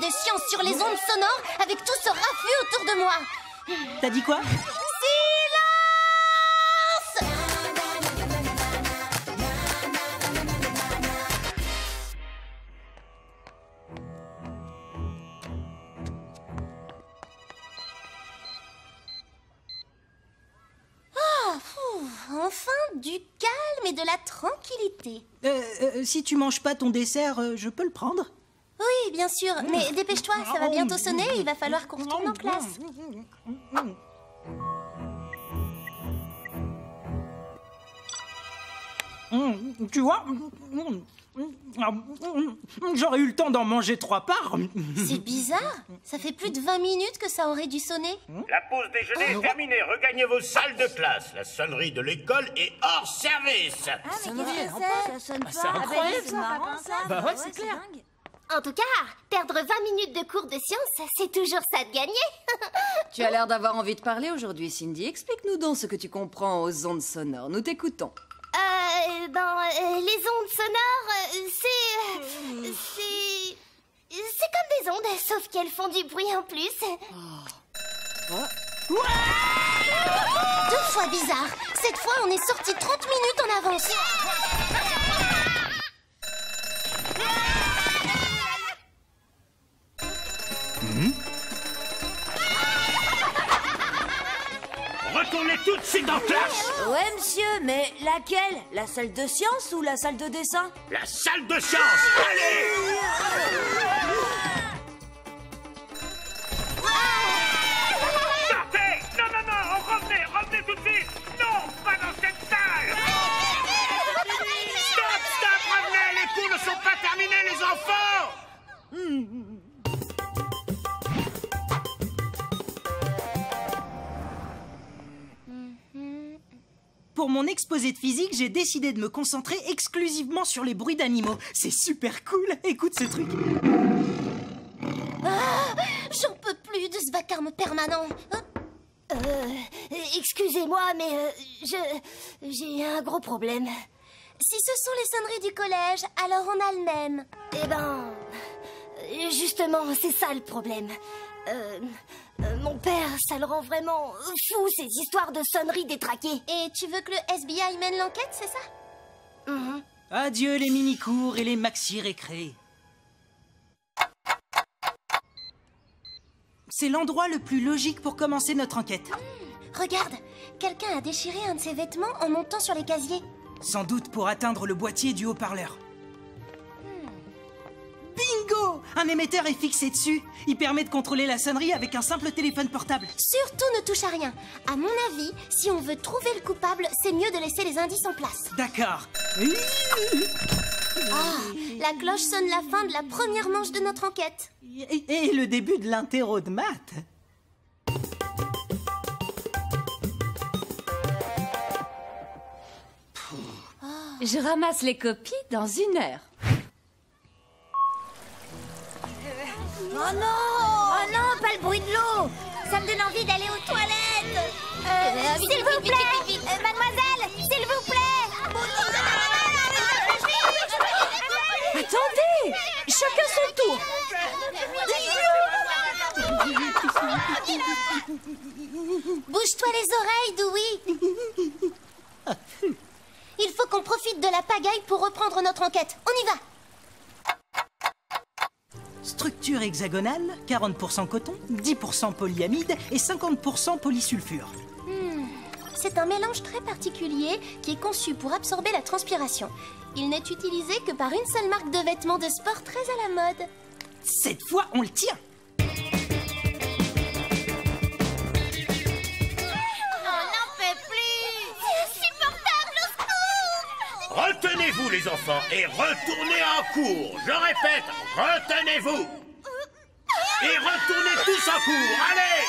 de science sur les ondes sonores avec tout ce raffut autour de moi. T'as dit quoi? Silence! Enfin, du calme et de la tranquillité. Si tu manges pas ton dessert, je peux le prendre? Oui, bien sûr, mais dépêche-toi, ça va bientôt sonner et il va falloir qu'on retourne en classe. Tu vois, j'aurais eu le temps d'en manger 3 parts. C'est bizarre, ça fait plus de 20 minutes que ça aurait dû sonner. La pause déjeuner est terminée. Regagnez vos salles de classe. La sonnerie de l'école est hors service. Ah, mais qu'est-ce que c'est? Ça sonne pas. C'est incroyable, c'est marrant, ça. Bah ouais, c'est clair. dingue. En tout cas, perdre 20 minutes de cours de sciences, c'est toujours ça de gagner. Tu as l'air d'avoir envie de parler aujourd'hui, Cindy. Explique-nous donc ce que tu comprends aux ondes sonores. Nous t'écoutons. Les ondes sonores, c'est comme des ondes, sauf qu'elles font du bruit en plus. 2 fois bizarre. Cette fois, on est sorti 30 minutes en avance. Retournez tout de suite en classe. Ouais, monsieur, mais laquelle? La salle de sciences ou la salle de dessin? La salle de sciences. Allez. Sortez. Non, revenez tout de suite. Non, pas dans cette salle. Stop, revenez. Les cours ne sont pas terminés, les enfants. Pour mon exposé de physique, j'ai décidé de me concentrer exclusivement sur les bruits d'animaux. C'est super cool. Écoute ce truc. J'en peux plus de ce vacarme permanent. Excusez-moi, mais j'ai un gros problème. Si ce sont les sonneries du collège, alors on a le même. Eh ben, justement, c'est ça le problème. Mon père, ça le rend vraiment fou, ces histoires de sonneries détraquées. Et tu veux que le FBI mène l'enquête, c'est ça? Adieu les mini-cours et les maxi-récrés. C'est l'endroit le plus logique pour commencer notre enquête. Regarde, quelqu'un a déchiré un de ses vêtements en montant sur les casiers. Sans doute pour atteindre le boîtier du haut-parleur. Bingo! Un émetteur est fixé dessus. Il permet de contrôler la sonnerie avec un simple téléphone portable. Surtout ne touche à rien. À mon avis, si on veut trouver le coupable, c'est mieux de laisser les indices en place. D'accord. La cloche sonne la fin de la première manche de notre enquête. Et le début de l'interro de maths. Je ramasse les copies dans 1 heure. Oh non, pas le bruit de l'eau. Ça me donne envie d'aller aux toilettes. S'il vous plaît, mademoiselle, s'il vous plaît. Attendez! Chacun son tour! Bouge-toi les oreilles, Dewey. Il faut qu'on profite de la pagaille pour reprendre notre enquête. On y va. Structure hexagonale, 40% coton, 10% polyamide et 50% polysulfure. C'est un mélange très particulier qui est conçu pour absorber la transpiration. Il n'est utilisé que par une seule marque de vêtements de sport très à la mode. Cette fois, on le tient. On n'en peut plus. C'est insupportable, au secours. Retenez-vous, les enfants, et retournez en cours. Je répète, retenez-vous. Et retournez tous en cours. Allez!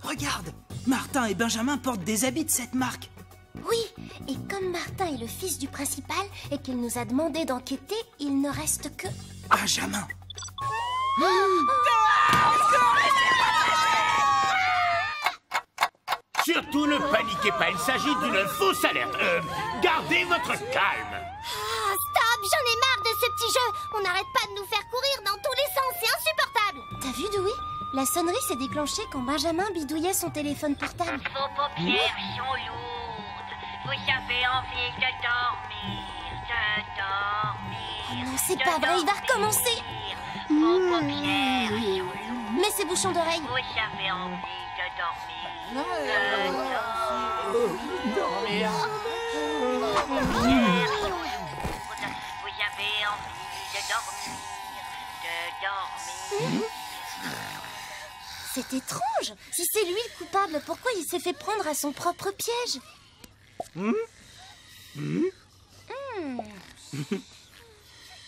Regarde, Martin et Benjamin portent des habits de cette marque. Oui, et comme Martin est le fils du principal et qu'il nous a demandé d'enquêter, il ne reste que... Benjamin. Sur Surtout ne paniquez pas, il s'agit d'une fausse alerte. Gardez votre calme. Ah, stop, j'en ai marre de ce petit jeu. On n'arrête pas de nous faire courir dans tous les sens, c'est insupportable. T'as vu, Dewey? La sonnerie s'est déclenchée quand Benjamin bidouillait son téléphone portable. Vos paupières sont lourdes. Vous avez envie de dormir, Oh non, c'est pas vrai, il va recommencer. Vos paupières sont lourdes. Mets ses bouchons d'oreilles. Vous avez envie de dormir, Vous avez envie de dormir, C'est étrange. Si c'est lui le coupable, pourquoi il s'est fait prendre à son propre piège?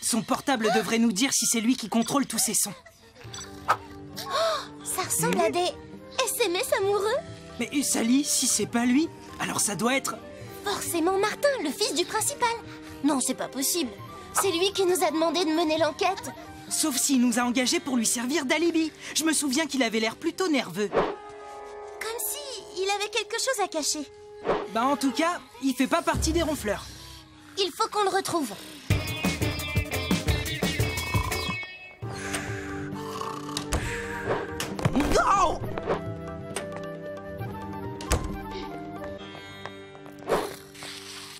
Son portable devrait nous dire si c'est lui qui contrôle tous ces sons. Ça ressemble à des SMS amoureux. Mais Sally, si c'est pas lui, alors ça doit être... Forcément Martin, le fils du principal. Non, c'est pas possible. C'est lui qui nous a demandé de mener l'enquête. Sauf s'il nous a engagés pour lui servir d'alibi. Je me souviens qu'il avait l'air plutôt nerveux. Comme si il avait quelque chose à cacher. Bah en tout cas, il fait pas partie des ronfleurs. Il faut qu'on le retrouve. Oh!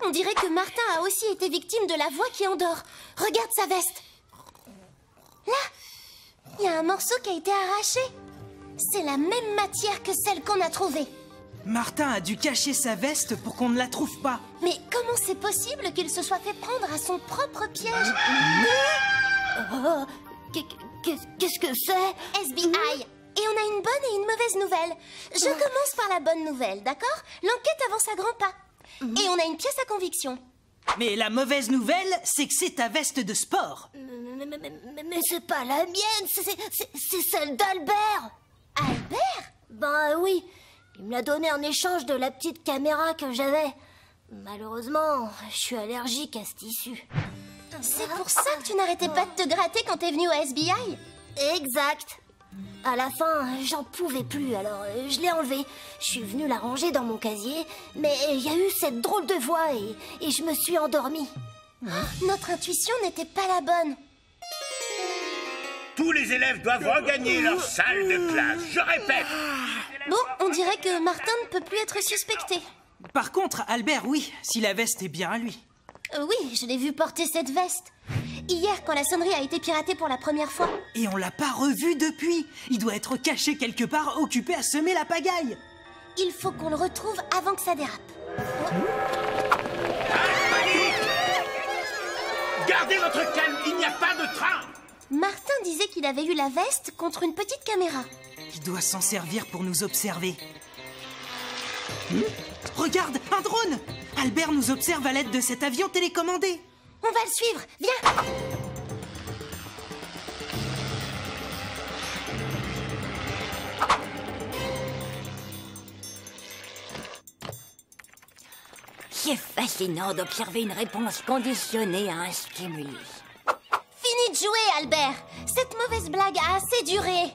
On dirait que Martin a aussi été victime de la voix qui endort. Regarde sa veste. Là, il y a un morceau qui a été arraché. C'est la même matière que celle qu'on a trouvée. Martin a dû cacher sa veste pour qu'on ne la trouve pas. Mais comment c'est possible qu'il se soit fait prendre à son propre piège? Qu'est-ce que c'est? SBI. Et on a une bonne et une mauvaise nouvelle. Je commence par la bonne nouvelle, d'accord? L'enquête avance à grands pas. Et on a une pièce à conviction. Mais la mauvaise nouvelle, c'est que c'est ta veste de sport. Mais c'est pas la mienne, c'est celle d'Albert. Albert? Ben oui, il me l'a donnée en échange de la petite caméra que j'avais. Malheureusement, je suis allergique à ce tissu. C'est pour ça que tu n'arrêtais pas de te gratter quand t'es venu au SBI? Exact. À la fin, j'en pouvais plus, alors je l'ai enlevée. Je suis venue la ranger dans mon casier, mais il y a eu cette drôle de voix et je me suis endormie. Notre intuition n'était pas la bonne. Tous les élèves doivent regagner leur salle de classe. Je répète. Bon, on dirait que Martin ne peut plus être suspecté. Par contre, Albert, oui, si la veste est bien à lui. Oui, je l'ai vu porter cette veste. Hier, quand la sonnerie a été piratée pour la première fois. Et on l'a pas revu depuis. Il doit être caché quelque part, occupé à semer la pagaille. Il faut qu'on le retrouve avant que ça dérape. Gardez votre calme, il n'y a pas de train. Martin disait qu'il avait eu la veste contre une petite caméra. Il doit s'en servir pour nous observer. Regarde, un drone! Albert nous observe à l'aide de cet avion télécommandé. On va le suivre, viens! C'est fascinant d'observer une réponse conditionnée à un stimuli. Fini de jouer, Albert! Cette mauvaise blague a assez duré.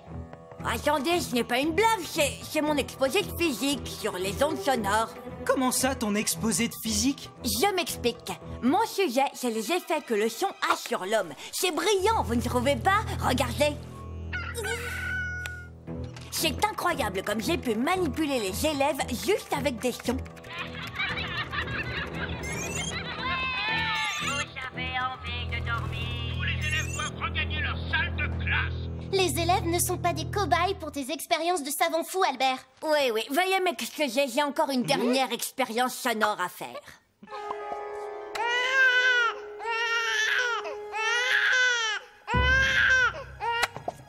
Attendez, ce n'est pas une blague, c'est mon exposé de physique sur les ondes sonores. Comment ça, ton exposé de physique? Je m'explique. Mon sujet, c'est les effets que le son a sur l'homme. C'est brillant, vous ne trouvez pas? Regardez. C'est incroyable comme j'ai pu manipuler les élèves juste avec des sons. Vous avez envie de dormir. Tous les élèves doivent regagner leur salle de classe. Les élèves ne sont pas des cobayes pour tes expériences de savant fou, Albert. Oui, veuillez m'excuser, j'ai encore une dernière expérience sonore à faire.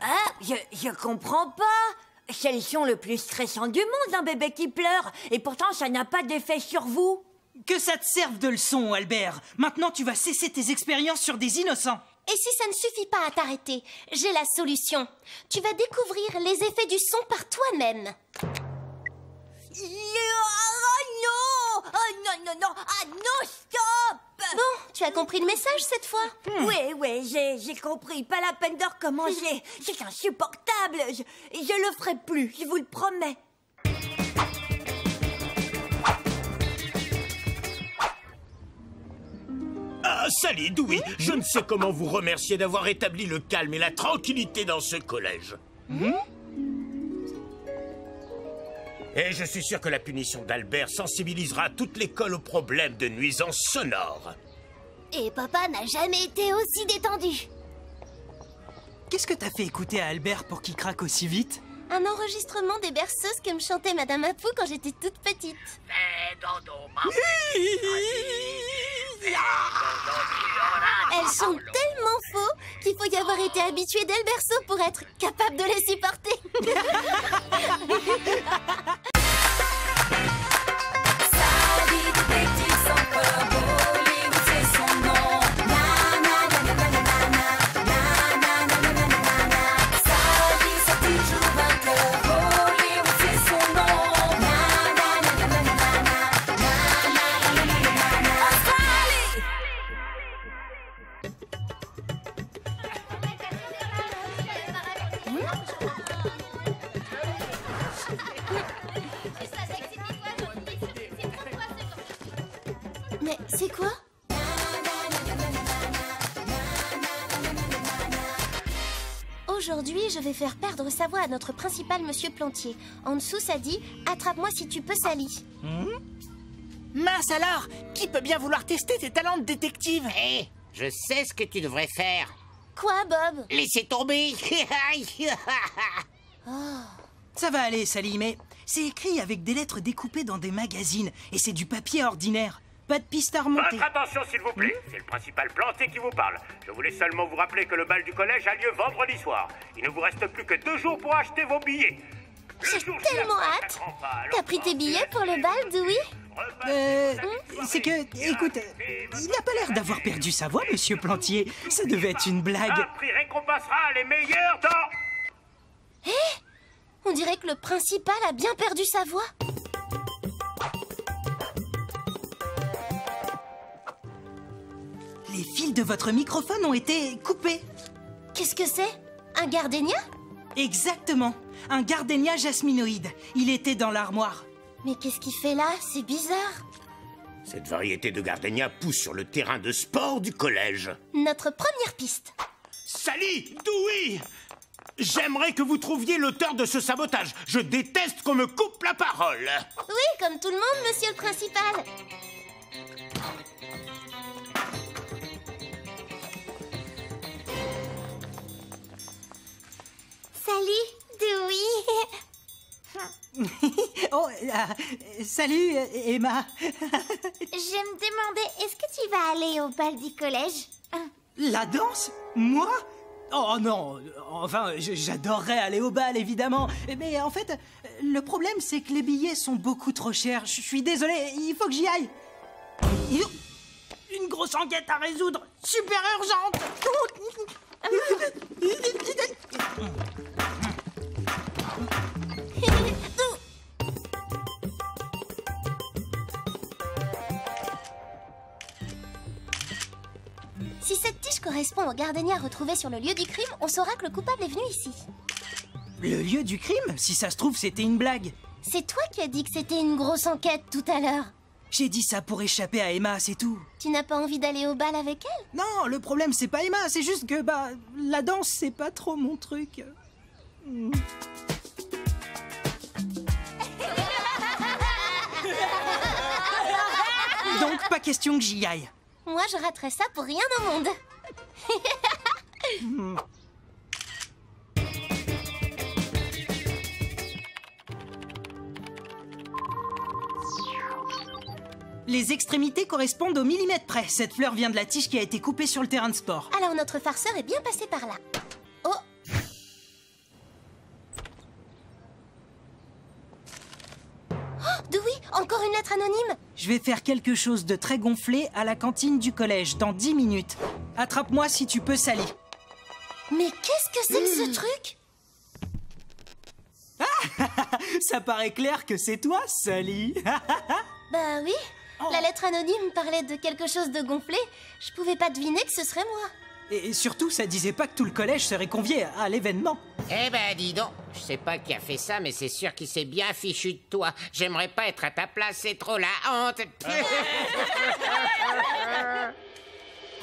Ah, je comprends pas. C'est le son le plus stressant du monde, un bébé qui pleure. Et pourtant, ça n'a pas d'effet sur vous. Que ça te serve de leçon, Albert. Maintenant, tu vas cesser tes expériences sur des innocents. Et si ça ne suffit pas à t'arrêter, j'ai la solution. Tu vas découvrir les effets du son par toi-même. Non, ah non, stop. Bon, tu as compris le message cette fois? Oui, j'ai compris. Pas la peine de recommencer. C'est insupportable. Je le ferai plus, je vous le promets. Sally, Dewey, je ne sais comment vous remercier d'avoir rétabli le calme et la tranquillité dans ce collège. Et je suis sûr que la punition d'Albert sensibilisera toute l'école au problème de nuisances sonores. Et papa n'a jamais été aussi détendu. Qu'est-ce que t'as fait écouter à Albert pour qu'il craque aussi vite? Un enregistrement des berceuses que me chantait Madame Apou quand j'étais toute petite. Elles sont tellement faux qu'il faut y avoir été habitué dès le berceau pour être capable de les supporter. Mais c'est quoi? Aujourd'hui, je vais faire perdre sa voix à notre principal, Monsieur Plantier. En dessous, ça dit « Attrape-moi si tu peux, Sally ». Mince alors, qui peut bien vouloir tester tes talents de détective? Hé, je sais ce que tu devrais faire. Quoi, Bob? Laissez tomber. Ça va aller, Sally, mais c'est écrit avec des lettres découpées dans des magazines et c'est du papier ordinaire. Pas de piste à remonter. Votre attention, s'il vous plaît. C'est le principal Plantier qui vous parle. Je voulais seulement vous rappeler que le bal du collège a lieu vendredi soir. Il ne vous reste plus que 2 jours pour acheter vos billets. J'ai tellement hâte. T'as pris tes billets pour le bal, Dewey? C'est que, écoute, il n'a pas l'air d'avoir perdu sa voix, Monsieur Plantier. Ça devait être une blague. Un prix récompensera les meilleurs dans... On dirait que le principal a bien perdu sa voix. Les fils de votre microphone ont été coupés. Qu'est-ce que c'est? Un gardénia? Exactement. Un gardénia jasminoïde. Il était dans l'armoire. Mais qu'est-ce qu'il fait là? C'est bizarre. Cette variété de gardénia pousse sur le terrain de sport du collège. Notre première piste. Sally, Dewey, j'aimerais que vous trouviez l'auteur de ce sabotage. Je déteste qu'on me coupe la parole. Oui, comme tout le monde, monsieur le principal. Salut, Dewey. Oh, salut, Emma. Je me demandais, est-ce que tu vas aller au bal du collège? La danse? Moi? Oh non, enfin, j'adorerais aller au bal, évidemment. Mais en fait, le problème, c'est que les billets sont beaucoup trop chers. Je suis désolé, il faut que j'y aille. Une grosse enquête à résoudre, super urgente. Si cette tige correspond au gardénia retrouvé sur le lieu du crime, on saura que le coupable est venu ici. Le lieu du crime? Si ça se trouve, c'était une blague. C'est toi qui as dit que c'était une grosse enquête tout à l'heure. J'ai dit ça pour échapper à Emma, c'est tout. Tu n'as pas envie d'aller au bal avec elle? Non, le problème, c'est pas Emma, c'est juste que, la danse, c'est pas trop mon truc. Donc, pas question que j'y aille. Moi, je raterais ça pour rien au monde. Les extrémités correspondent au millimètre près. Cette fleur vient de la tige qui a été coupée sur le terrain de sport. Alors notre farceur est bien passé par là. Oh! Oh, Dewey, encore une lettre anonyme. Je vais faire quelque chose de très gonflé à la cantine du collège dans 10 minutes. Attrape-moi si tu peux, Sally. Mais qu'est-ce que c'est que ce truc? Ça paraît clair que c'est toi, Sally. Bah oui, la lettre anonyme parlait de quelque chose de gonflé. Je pouvais pas deviner que ce serait moi. Et surtout, ça disait pas que tout le collège serait convié à l'événement. Eh ben, dis donc, je sais pas qui a fait ça, mais c'est sûr qu'il s'est bien fichu de toi. J'aimerais pas être à ta place, c'est trop la honte.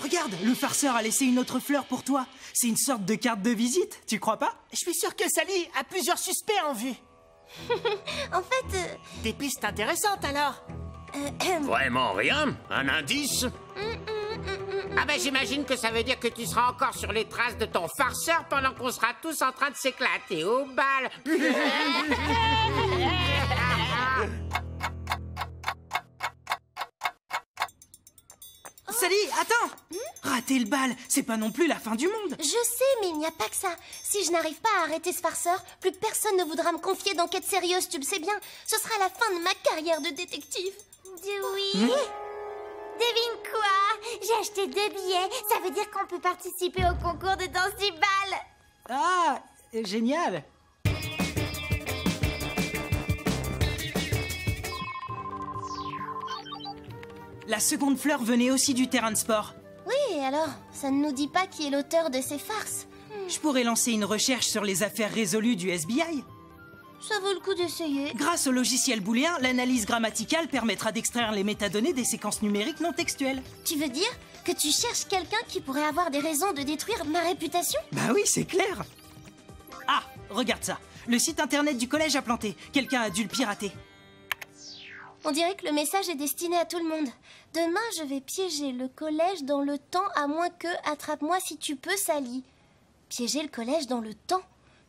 Regarde, le farceur a laissé une autre fleur pour toi. C'est une sorte de carte de visite, tu crois pas? Je suis sûr que Sally a plusieurs suspects en vue. En fait, Des pistes intéressantes alors. Vraiment rien? Un indice? Ah ben j'imagine que ça veut dire que tu seras encore sur les traces de ton farceur pendant qu'on sera tous en train de s'éclater au bal. Sally, attends! Rater le bal, c'est pas non plus la fin du monde. je sais, mais il n'y a pas que ça. Si je n'arrive pas à arrêter ce farceur, plus personne ne voudra me confier d'enquête sérieuse, tu le sais bien. Ce sera la fin de ma carrière de détective. Dewey, devine quoi? J'ai acheté 2 billets. Ça veut dire qu'on peut participer au concours de danse du bal. Ah, génial! La seconde fleur venait aussi du terrain de sport. Oui, alors, ça ne nous dit pas qui est l'auteur de ces farces. Je pourrais lancer une recherche sur les affaires résolues du SBI. Ça vaut le coup d'essayer. Grâce au logiciel booléen, l'analyse grammaticale permettra d'extraire les métadonnées des séquences numériques non textuelles. Tu veux dire que tu cherches quelqu'un qui pourrait avoir des raisons de détruire ma réputation? Bah oui, c'est clair. Ah, regarde ça. Le site internet du collège a planté. Quelqu'un a dû le pirater. On dirait que le message est destiné à tout le monde. Demain, je vais piéger le collège dans le temps, à moins que attrape-moi si tu peux, Sally. Piéger le collège dans le temps?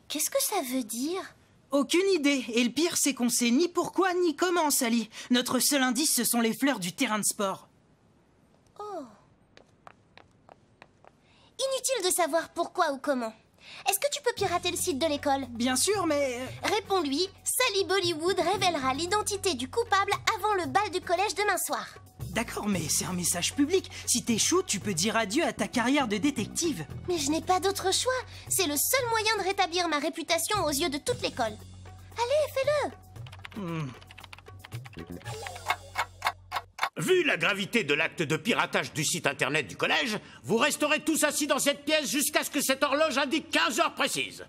Qu'est-ce que ça veut dire? Aucune idée. Et le pire, c'est qu'on sait ni pourquoi ni comment, Sally. Notre seul indice, ce sont les fleurs du terrain de sport. Oh. Inutile de savoir pourquoi ou comment. Est-ce que tu peux pirater le site de l'école? Bien sûr, mais... Réponds-lui, Sally Bollywood révélera l'identité du coupable avant le bal du collège demain soir. D'accord, mais c'est un message public. Si t'échoues, tu peux dire adieu à ta carrière de détective. Mais je n'ai pas d'autre choix. C'est le seul moyen de rétablir ma réputation aux yeux de toute l'école. Allez, fais-le. Vu la gravité de l'acte de piratage du site internet du collège, vous resterez tous assis dans cette pièce jusqu'à ce que cette horloge indique 15 heures précises.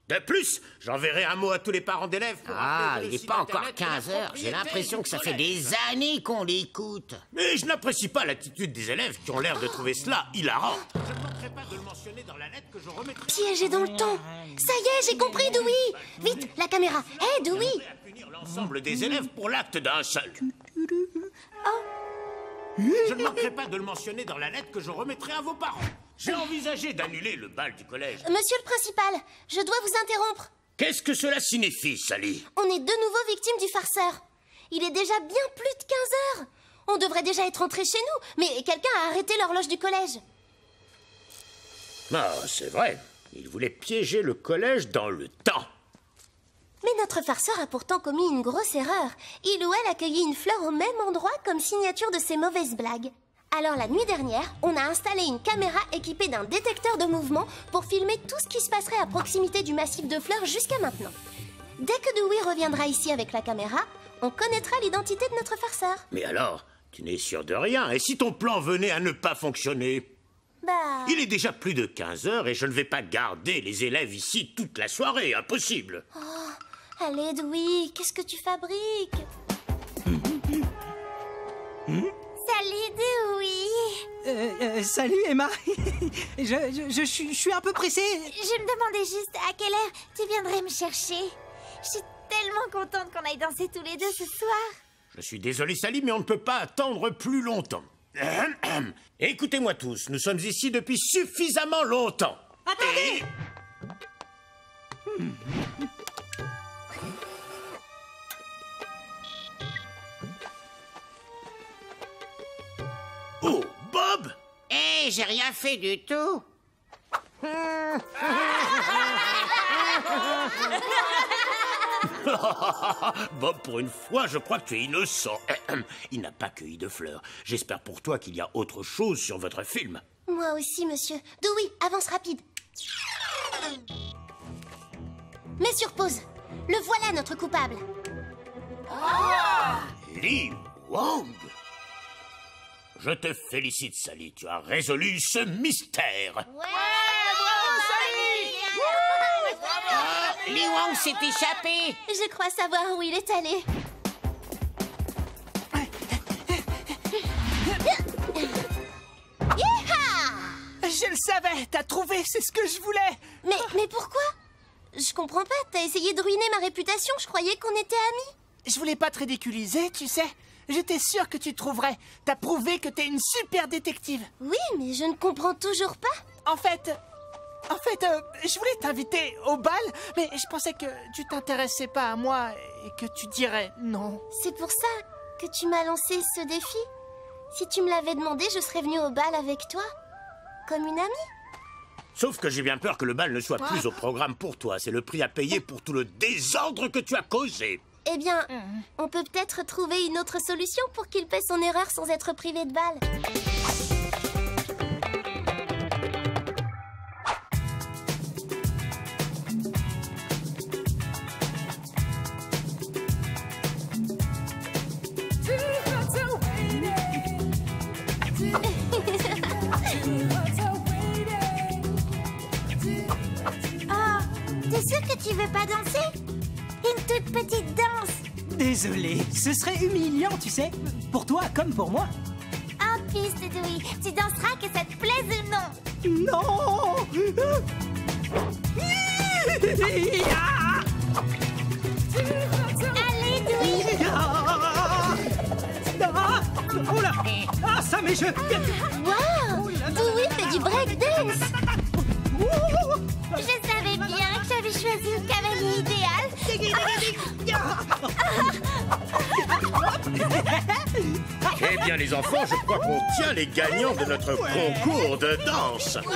De plus, j'enverrai un mot à tous les parents d'élèves pour Ah, rappeler que il le n'est site pas encore internet est 15 la heures. J'ai propriété l'impression du que ça fait collège. des années qu'on l'écoute. Mais je n'apprécie pas l'attitude des élèves qui ont l'air de trouver cela hilarant. Je ne manquerai pas de le mentionner dans la lettre que je remettrai. Piégé dans le temps. Ça y est, j'ai compris, Dewey. Vite, la caméra. Hé, Dewey. À punir l'ensemble des élèves pour l'acte d'un seul. Je ne manquerai pas de le mentionner dans la lettre que je remettrai à vos parents. J'ai envisagé d'annuler le bal du collège. Monsieur le principal, je dois vous interrompre. Qu'est-ce que cela signifie, Sally? On est de nouveau victimes du farceur. Il est déjà bien plus de 15 heures. On devrait déjà être rentrés chez nous, mais quelqu'un a arrêté l'horloge du collège. Ah, c'est vrai. Il voulait piéger le collège dans le temps. Mais notre farceur a pourtant commis une grosse erreur. Il ou elle a cueilli une fleur au même endroit comme signature de ses mauvaises blagues. Alors la nuit dernière, on a installé une caméra équipée d'un détecteur de mouvement pour filmer tout ce qui se passerait à proximité du massif de fleurs jusqu'à maintenant. Dès que Dewey reviendra ici avec la caméra, on connaîtra l'identité de notre farceur. Mais alors, tu n'es sûr de rien. Et si ton plan venait à ne pas fonctionner? Bah... Il est déjà plus de 15 heures et je ne vais pas garder les élèves ici toute la soirée. Impossible. Allez, Dewey, qu'est-ce que tu fabriques? Salut, Dewey. Salut, Emma. je suis un peu pressé. Je me demandais juste à quelle heure tu viendrais me chercher. Je suis tellement contente qu'on aille danser tous les deux ce soir. Je suis désolé, Sally, mais on ne peut pas attendre plus longtemps. Écoutez-moi tous, nous sommes ici depuis suffisamment longtemps. Attendez! Oh, Bob! Hé, j'ai rien fait du tout. Bob, pour une fois, je crois que tu es innocent. Il n'a pas cueilli de fleurs. J'espère pour toi qu'il y a autre chose sur votre film. Moi aussi, monsieur. Dewey, avance rapide. Mets sur pause. Le voilà, notre coupable. Lee Wang! Je te félicite, Sally. Tu as résolu ce mystère. Lee Wang s'est échappé. Je crois savoir où il est allé. Yeeha! Je le savais, t'as trouvé, c'est ce que je voulais. Mais pourquoi? Je comprends pas, t'as essayé de ruiner ma réputation, je croyais qu'on était amis. Je voulais pas te ridiculiser, tu sais. J'étais sûre que tu trouverais. T'as prouvé que t'es une super détective. Oui, mais je ne comprends toujours pas. En fait, je voulais t'inviter au bal, mais je pensais que tu t'intéressais pas à moi et que tu dirais non. C'est pour ça que tu m'as lancé ce défi. Si tu me l'avais demandé, je serais venue au bal avec toi, comme une amie. Sauf que j'ai bien peur que le bal ne soit plus au programme pour toi. C'est le prix à payer pour tout le désordre que tu as causé. Eh bien, on peut peut-être trouver une autre solution pour qu'il paie son erreur sans être privé de bal. T'es sûr que tu veux pas danser? Une toute petite danse. Désolé, ce serait humiliant, tu sais. Pour toi comme pour moi. Oh, piste douille, tu danseras que ça te plaise ou non. Non. Allez, douille. Oh là. Ah, ça mes jeux. Waouh, Dewey fait du breakdance. Je savais bien que j'avais choisi le cavalier idéal. Eh bien, les enfants, je crois qu'on tient les gagnants de notre concours de danse. Ouais.